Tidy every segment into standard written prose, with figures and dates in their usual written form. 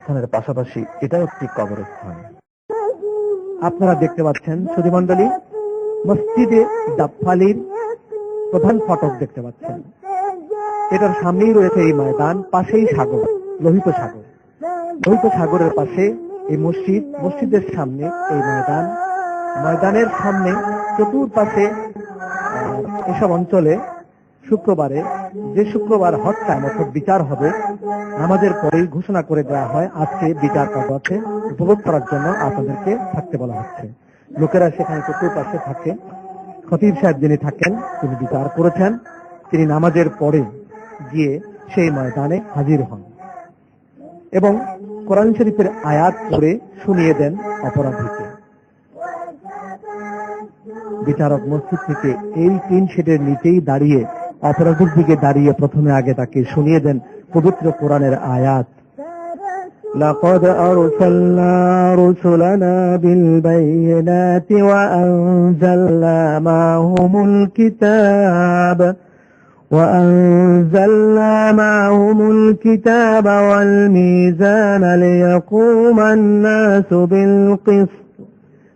স্থানের পাশাপাশি এটাও একটি কবরস্থান। আপনারা দেখতে পাচ্ছেন সুধীমণ্ডলী, মসজিদে জাফফালির প্রধান ফটক দেখতে পাচ্ছেন। এটার সামনেই রয়েছে এই ময়দান, পাশেই সাগর, লোহিত সাগর। লোহিত সাগরের পাশে এই মসজিদ, মসজিদের সামনে এই ময়দান, ময়দানের সামনে চতুর্পাশে এসব অঞ্চলে শুক্রবারে, যে শুক্রবার হজ টাইম অর্থাৎ বিচার হবে, নামাজের পরেই ঘোষণা করে দেওয়া হয় আজকে বিচার কাজ আছে, উপভোগ করার জন্য আপনাদেরকে থাকতে বলা হচ্ছে। লোকেরা সেখানে চতুর্পাশে থাকে। খতিব সাহেব যিনি থাকেন তিনি বিচার করেছেন, তিনি নামাজের পরে গিয়ে সেই ময়দানে হাজির হন এবং কোরআন শরীফের আয়াত পড়ে শুনিয়ে দেন অপরাধীকে। বিচারক মসজিদ থেকে এই টিন শেডের নিচেই দাঁড়িয়ে অপরাধীর দিকে দাঁড়িয়ে প্রথমে আগে তাকে শুনিয়ে দেন পবিত্র কোরআনের আয়াত। لقد أرسلنا رسلنا بالبينات وأنزلنا معهم الكتاب والميزان ليقوم الناس بالقسط।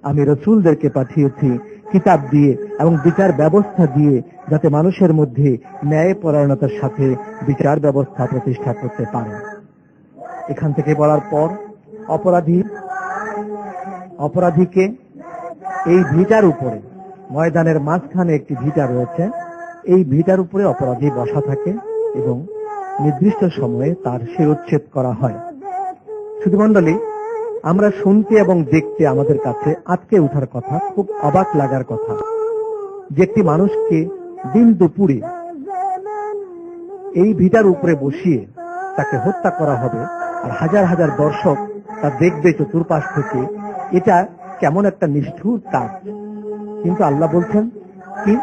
আমি রাসূলদেরকে পাঠিয়েছি কিতাব দিয়ে এবং বিচার ব্যবস্থা দিয়ে, যাতে মানুষের মধ্যে ন্যায় পরায়ণতার সাথে বিচার ব্যবস্থা প্রতিষ্ঠা করতে পারে। এখান থেকে বলার পর অপরাধীকে এই ভিটার উপরে, ময়দানের মাঝখানে একটি ভিটা রয়েছে, এই ভিটার উপরে অপরাধী বসা থাকে এবং নির্দিষ্ট সময়ে তার শিরোচ্ছেদ করা হয়। সুধীমণ্ডলী, আমরা শুনতে এবং দেখতে আমাদের কাছে আটকে ওঠার কথা, খুব অবাক লাগার কথা যে একটি মানুষকে দিন দুপুরে এই ভিটার উপরে বসিয়ে তাকে হত্যা করা হবে আর হাজার হাজার দর্শক তা দেখবে চতুর্পাশ থেকে। এটা কেমন একটা নিষ্ঠুর কাজ। কিন্তু আল্লাহ বলছেন কি,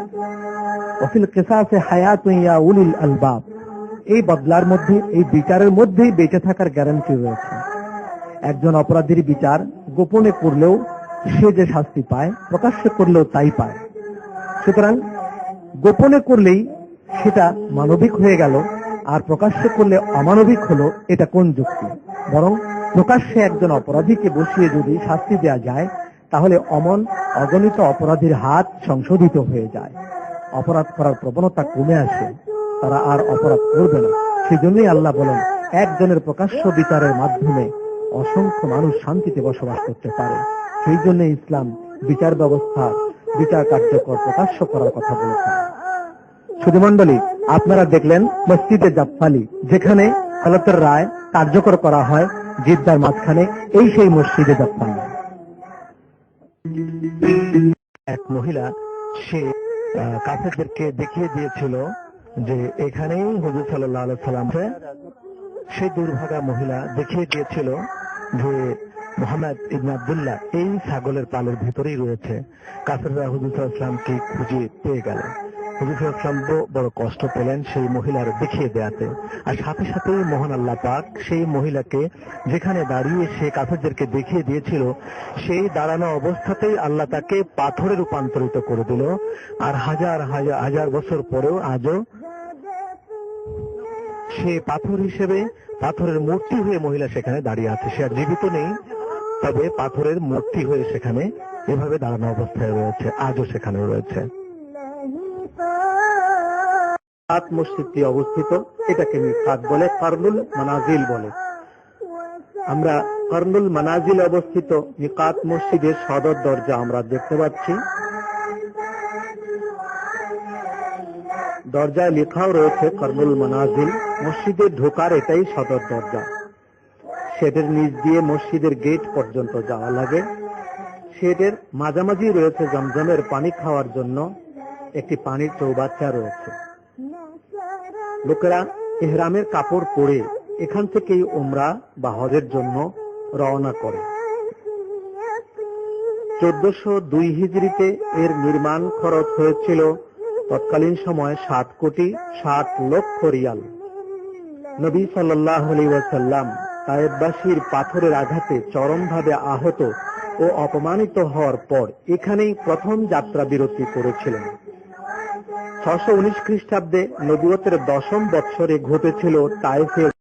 ওয়াফিল কিসাসে হায়াতুন ইয়া উলিল আলবাব, এই বদলার মধ্যে, এই বিচারের মধ্যেই বেঁচে থাকার গ্যারান্টি রয়েছে। একজন অপরাধীর বিচার গোপনে করলেও সে যে শাস্তি পায়, প্রকাশ্যে করলেও তাই পায়। সুতরাং গোপনে করলেই সেটা মানবিক হয়ে গেল, আর প্রকাশ্যে করলে অমানবিক হলো, এটা কোন যুক্তি? বরং প্রকাশ্যে একজন অপরাধীকে বসিয়ে যদি শাস্তি দেওয়া যায়, তাহলে অগণিত অপরাধীর হাত সংশোধিত হয়ে যায়, অপরাধ করার প্রবণতা কমে আসে, তারা আর অপরাধ করবে না। সেই জন্যই আল্লাহ বলেন, একজনের প্রকাশ্য বিচারের মাধ্যমে অসংখ্য মানুষ শান্তিতে বসবাস করতে পারে। সেই জন্য ইসলাম বিচার ব্যবস্থা, বিচার কার্যকর প্রকাশ্য করার কথা বলেছেন। সুধীমণ্ডলী, আপনারা দেখলেন মসজিদে জাফফালি, যেখানে আদালতের রায় কার্যকর করা হয় জিদ্দার মাঝখানে, এই সেই মসজিদে জাফফালি। এক মহিলা সে কাফেরদেরকে দেখিয়ে দিয়েছিল যে এখানেই হুজুর সাল্লাল্লাহু আলাইহি সাল্লাম, সেই দুর্ভাগা মহিলা দেখিয়ে দিয়েছিল যে মুহাম্মদ ইবনে আব্দুল্লাহ এই ছাগলের পালের ভিতরেই রয়েছে। কাফেররা হুজুর সাল্লাল্লাহু আলাইহি সাল্লামকে খুঁজে পেয়ে গেল। হুজুর সাল্লাল্লাহু আলাইহি সাল্লাম বড় কষ্ট পেলেন সেই মহিলার দেখিয়ে দেয়াতে, আর সাথে সাথে মহান আল্লাহ পাক সেই মহিলাকে যেখানে দাঁড়িয়ে সে কাফেরদেরকে দেখিয়ে দিয়েছিল, সেই দাঁড়ানো অবস্থাতেই আল্লাহ তাকে পাথরে রূপান্তরিত করে দিল। আর হাজার হাজার হাজার বছর পরেও আজও সে পাথর হিসেবে, পাথরের মূর্তি হয়ে মহিলা সেখানে দাঁড়িয়ে আছে। সে আর জীবিত নেই, তবে পাথরের মূর্তি হয়ে সেখানে এভাবে দাঁড়ানো অবস্থায় রয়েছে, আজও সেখানে রয়েছে। মসজিদটি অবস্থিত, এটাকে মিকাত বলে, কারনুল মানাজিল বলে। আমরা কারনুল মানাজিল অবস্থিত মিকাত মসজিদের সদর দরজা আমরা দেখতে পাচ্ছি। দরজায় লেখাও রয়েছে কারনুল মানাজিল। মসজিদে ঢোকার এটাই সদর দরজা। শেডের নিচ দিয়ে মসজিদের গেট পর্যন্ত যাওয়া লাগে। শেডের মাঝামাঝি রয়েছে জমজমের পানি খাওয়ার জন্য একটি পানির চৌবাচ্চা রয়েছে। লোকেরা ইহরামের কাপড় পরে এখান থেকেই উমরা বা হজের জন্য রওনা করে। 1402 হিজরিতে এর নির্মাণ খরচ হয়েছিল তৎকালীন সময় 7,60,00,000 রিয়াল। নবী সাল্লাল্লাহু আলাইহি ওয়াসাল্লাম তায়েববাসীর পাথরের আঘাতে চরমভাবে আহত ও অপমানিত হওয়ার পর এখানেই প্রথম যাত্রা বিরতি করেছিলেন। 619 খ্রিস্টাব্দে নবুয়তের 10ম বৎসরে ঘটেছিল তায়েফের